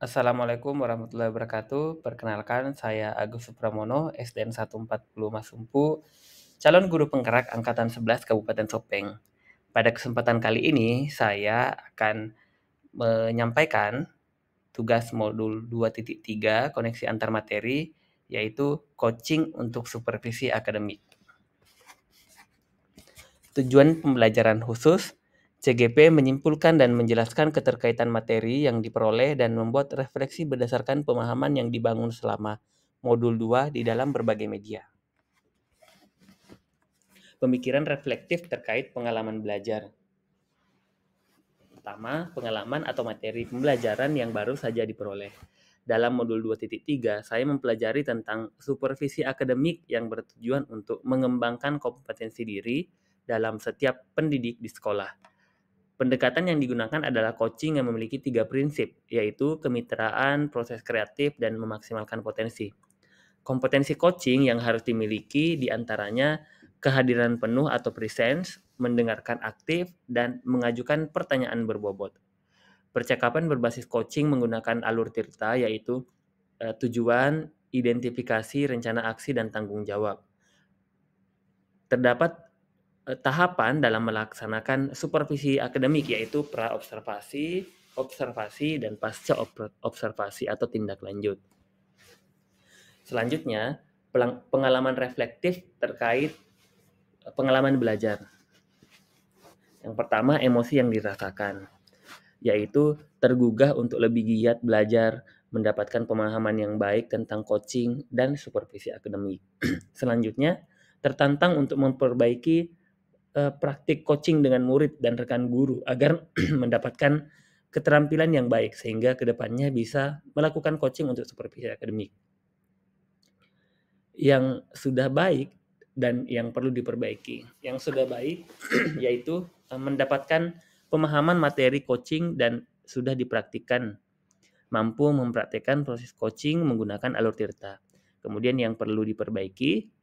Assalamualaikum warahmatullahi wabarakatuh. Perkenalkan, saya Agus Supramono, SDN 140 Masumpu, calon guru penggerak Angkatan 11 Kabupaten Sopeng. Pada kesempatan kali ini, saya akan menyampaikan tugas modul 2.3 koneksi antar materi, yaitu coaching untuk supervisi akademik. Tujuan pembelajaran khusus, CGP menyimpulkan dan menjelaskan keterkaitan materi yang diperoleh dan membuat refleksi berdasarkan pemahaman yang dibangun selama modul 2 di dalam berbagai media. Pemikiran reflektif terkait pengalaman belajar. Pertama, pengalaman atau materi pembelajaran yang baru saja diperoleh. Dalam modul 2.3, saya mempelajari tentang supervisi akademik yang bertujuan untuk mengembangkan kompetensi diri dalam setiap pendidik di sekolah. Pendekatan yang digunakan adalah coaching yang memiliki 3 prinsip, yaitu kemitraan, proses kreatif, dan memaksimalkan potensi. Kompetensi coaching yang harus dimiliki diantaranya kehadiran penuh atau presence, mendengarkan aktif, dan mengajukan pertanyaan berbobot. Percakapan berbasis coaching menggunakan alur tirta, yaitu tujuan, identifikasi, rencana aksi, dan tanggung jawab. Terdapat tahapan dalam melaksanakan supervisi akademik, yaitu pra-observasi, observasi, dan pasca observasi atau tindak lanjut. Selanjutnya, pengalaman reflektif terkait pengalaman belajar. Yang pertama, emosi yang dirasakan, yaitu tergugah untuk lebih giat belajar, mendapatkan pemahaman yang baik tentang coaching dan supervisi akademik. Selanjutnya, tertantang untuk memperbaiki praktik coaching dengan murid dan rekan guru agar mendapatkan keterampilan yang baik sehingga kedepannya bisa melakukan coaching untuk supervisi akademik. Yang sudah baik dan yang perlu diperbaiki. Yang sudah baik yaitu mendapatkan pemahaman materi coaching dan sudah dipraktikkan, mampu mempraktikkan proses coaching menggunakan alur tirta. Kemudian yang perlu diperbaiki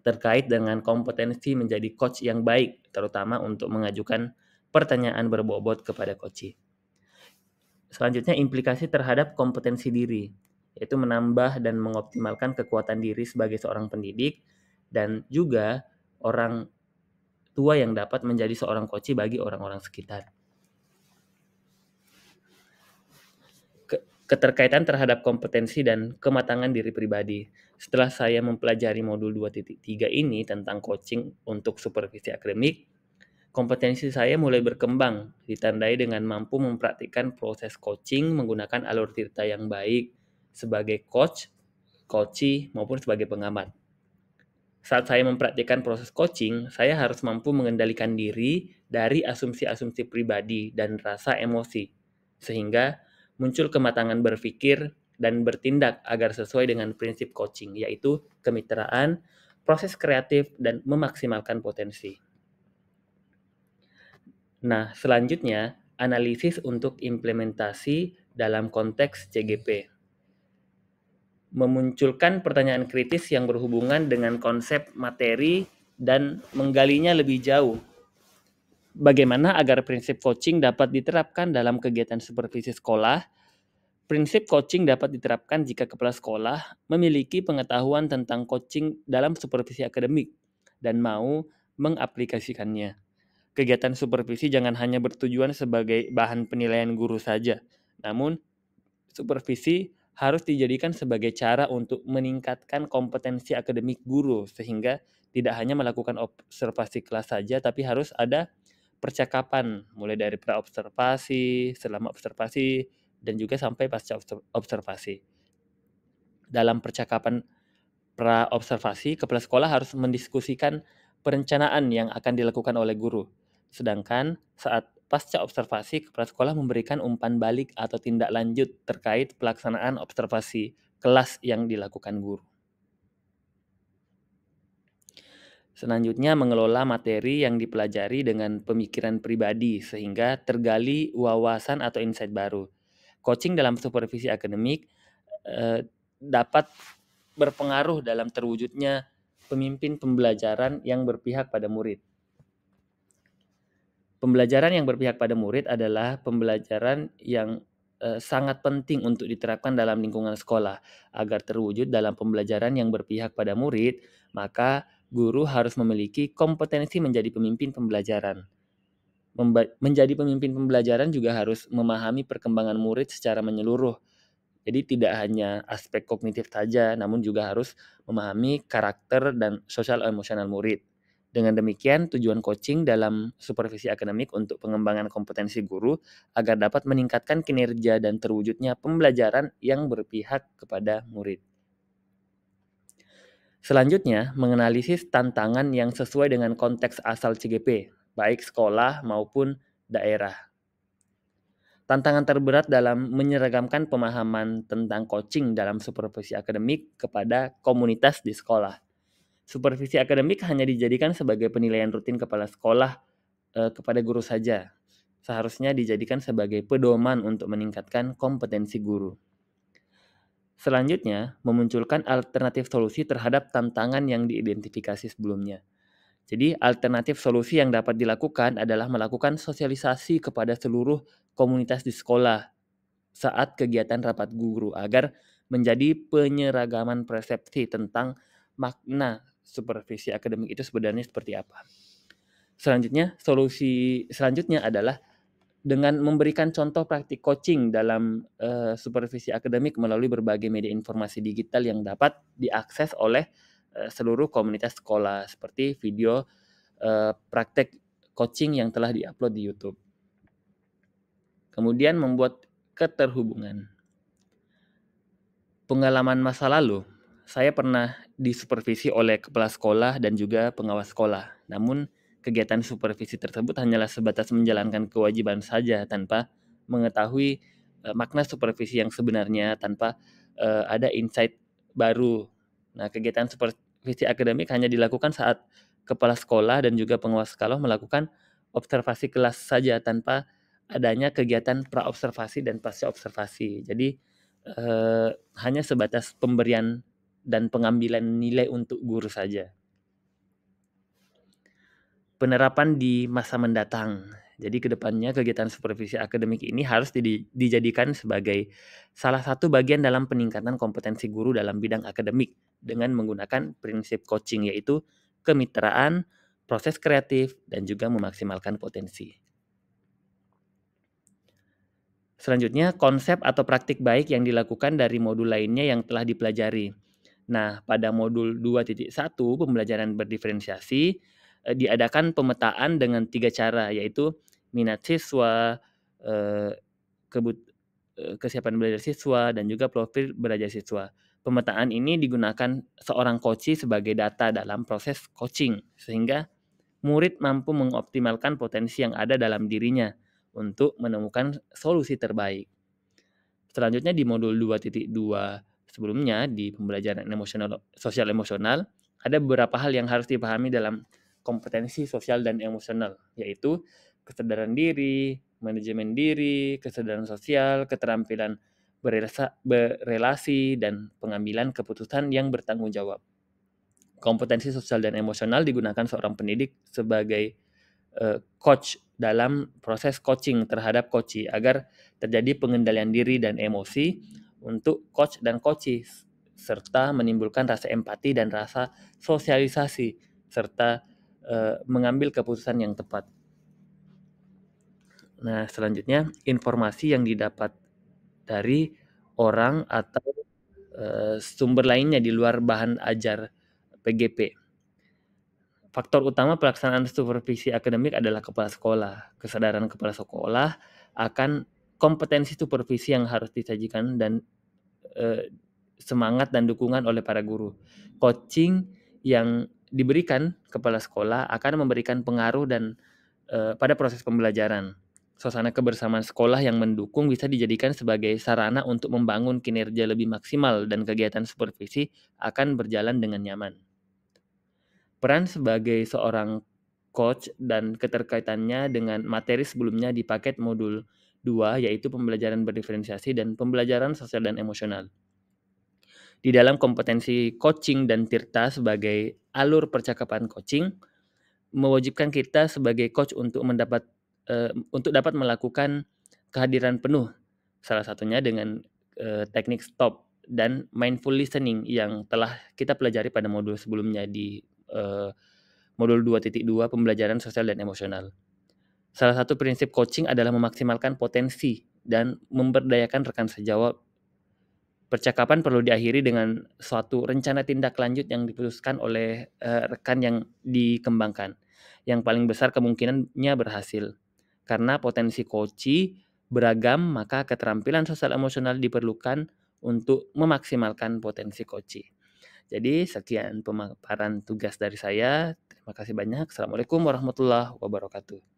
terkait dengan kompetensi menjadi coach yang baik, terutama untuk mengajukan pertanyaan berbobot kepada coach. Selanjutnya, implikasi terhadap kompetensi diri, yaitu menambah dan mengoptimalkan kekuatan diri sebagai seorang pendidik dan juga orang tua yang dapat menjadi seorang coach bagi orang-orang sekitar. Keterkaitan terhadap kompetensi dan kematangan diri pribadi. Setelah saya mempelajari modul 2.3 ini tentang coaching untuk supervisi akademik, kompetensi saya mulai berkembang, ditandai dengan mampu mempraktikkan proses coaching menggunakan alur tirta yang baik sebagai coach, coachee, maupun sebagai pengamat. Saat saya mempraktikkan proses coaching, saya harus mampu mengendalikan diri dari asumsi-asumsi pribadi dan rasa emosi, sehingga muncul kematangan berpikir dan bertindak agar sesuai dengan prinsip coaching, yaitu kemitraan, proses kreatif, dan memaksimalkan potensi. Nah, selanjutnya, analisis untuk implementasi dalam konteks CGP. Memunculkan pertanyaan kritis yang berhubungan dengan konsep materi dan menggalinya lebih jauh. Bagaimana agar prinsip coaching dapat diterapkan dalam kegiatan supervisi sekolah? Prinsip coaching dapat diterapkan jika kepala sekolah memiliki pengetahuan tentang coaching dalam supervisi akademik dan mau mengaplikasikannya. Kegiatan supervisi jangan hanya bertujuan sebagai bahan penilaian guru saja, namun supervisi harus dijadikan sebagai cara untuk meningkatkan kompetensi akademik guru sehingga tidak hanya melakukan observasi kelas saja, tapi harus ada percakapan mulai dari pra-observasi, selama observasi, dan juga sampai pasca observasi. Dalam percakapan pra-observasi, kepala sekolah harus mendiskusikan perencanaan yang akan dilakukan oleh guru. Sedangkan saat pasca observasi, kepala sekolah memberikan umpan balik atau tindak lanjut terkait pelaksanaan observasi kelas yang dilakukan guru. Selanjutnya, mengelola materi yang dipelajari dengan pemikiran pribadi sehingga tergali wawasan atau insight baru. Coaching dalam supervisi akademik dapat berpengaruh dalam terwujudnya pemimpin pembelajaran yang berpihak pada murid. Pembelajaran yang berpihak pada murid adalah pembelajaran yang sangat penting untuk diterapkan dalam lingkungan sekolah. Agar terwujud dalam pembelajaran yang berpihak pada murid, maka guru harus memiliki kompetensi menjadi pemimpin pembelajaran. Menjadi pemimpin pembelajaran juga harus memahami perkembangan murid secara menyeluruh. Jadi tidak hanya aspek kognitif saja, namun juga harus memahami karakter dan sosial emosional murid. Dengan demikian, tujuan coaching dalam supervisi akademik untuk pengembangan kompetensi guru agar dapat meningkatkan kinerja dan terwujudnya pembelajaran yang berpihak kepada murid. Selanjutnya, menganalisis tantangan yang sesuai dengan konteks asal CGP, baik sekolah maupun daerah. Tantangan terberat dalam menyeragamkan pemahaman tentang coaching dalam supervisi akademik kepada komunitas di sekolah. Supervisi akademik hanya dijadikan sebagai penilaian rutin kepala sekolah kepada guru saja. Seharusnya dijadikan sebagai pedoman untuk meningkatkan kompetensi guru. Selanjutnya, memunculkan alternatif solusi terhadap tantangan yang diidentifikasi sebelumnya. Jadi, alternatif solusi yang dapat dilakukan adalah melakukan sosialisasi kepada seluruh komunitas di sekolah saat kegiatan rapat guru agar menjadi penyeragaman persepsi tentang makna supervisi akademik itu sebenarnya seperti apa. Solusi selanjutnya adalah dengan memberikan contoh praktik coaching dalam supervisi akademik melalui berbagai media informasi digital yang dapat diakses oleh seluruh komunitas sekolah seperti video praktek coaching yang telah diupload di YouTube. Kemudian membuat keterhubungan. Pengalaman masa lalu, saya pernah disupervisi oleh kepala sekolah dan juga pengawas sekolah. Namun, kegiatan supervisi tersebut hanyalah sebatas menjalankan kewajiban saja tanpa mengetahui makna supervisi yang sebenarnya, tanpa ada insight baru. Nah, kegiatan supervisi akademik hanya dilakukan saat kepala sekolah dan juga pengawas sekolah melakukan observasi kelas saja tanpa adanya kegiatan pra-observasi dan pasca-observasi. Jadi, hanya sebatas pemberian dan pengambilan nilai untuk guru saja. Penerapan di masa mendatang. Jadi kedepannya kegiatan supervisi akademik ini harus dijadikan sebagai salah satu bagian dalam peningkatan kompetensi guru dalam bidang akademik dengan menggunakan prinsip coaching, yaitu kemitraan, proses kreatif, dan juga memaksimalkan potensi. Selanjutnya, konsep atau praktik baik yang dilakukan dari modul lainnya yang telah dipelajari. Nah, pada modul 2.1 pembelajaran berdiferensiasi diadakan pemetaan dengan 3 cara, yaitu minat siswa, kesiapan belajar siswa, dan juga profil belajar siswa. Pemetaan ini digunakan seorang coach sebagai data dalam proses coaching, sehingga murid mampu mengoptimalkan potensi yang ada dalam dirinya untuk menemukan solusi terbaik. Selanjutnya di modul 2.2 sebelumnya di pembelajaran sosial emosional, ada beberapa hal yang harus dipahami dalam kompetensi sosial dan emosional, yaitu kesadaran diri, manajemen diri, kesadaran sosial, keterampilan berelasi, dan pengambilan keputusan yang bertanggung jawab. Kompetensi sosial dan emosional digunakan seorang pendidik sebagai coach dalam proses coaching terhadap coachee agar terjadi pengendalian diri dan emosi untuk coach dan coachee, serta menimbulkan rasa empati dan rasa sosialisasi, serta mengambil keputusan yang tepat. Nah, selanjutnya informasi yang didapat dari orang atau sumber lainnya di luar bahan ajar PGP. Faktor utama pelaksanaan supervisi akademik adalah kepala sekolah. Kesadaran kepala sekolah akan kompetensi supervisi yang harus disajikan dan semangat dan dukungan oleh para guru. Coaching yang diberikan kepala sekolah akan memberikan pengaruh dan pada proses pembelajaran. Suasana kebersamaan sekolah yang mendukung bisa dijadikan sebagai sarana untuk membangun kinerja lebih maksimal dan kegiatan supervisi akan berjalan dengan nyaman. Peran sebagai seorang coach dan keterkaitannya dengan materi sebelumnya di paket modul 2, yaitu pembelajaran berdiferensiasi dan pembelajaran sosial dan emosional. Di dalam kompetensi coaching dan Tirta sebagai alur percakapan coaching, mewajibkan kita sebagai coach untuk dapat melakukan kehadiran penuh Salah satunya dengan teknik stop dan mindful listening yang telah kita pelajari pada modul sebelumnya di modul 2.2 pembelajaran sosial dan emosional. Salah satu prinsip coaching adalah memaksimalkan potensi dan memberdayakan rekan sejawat. Percakapan perlu diakhiri dengan suatu rencana tindak lanjut yang diputuskan oleh rekan yang dikembangkan. Yang paling besar kemungkinannya berhasil. Karena potensi coaching beragam, maka keterampilan sosial emosional diperlukan untuk memaksimalkan potensi coaching. Jadi sekian pemaparan tugas dari saya. Terima kasih banyak. Assalamualaikum warahmatullahi wabarakatuh.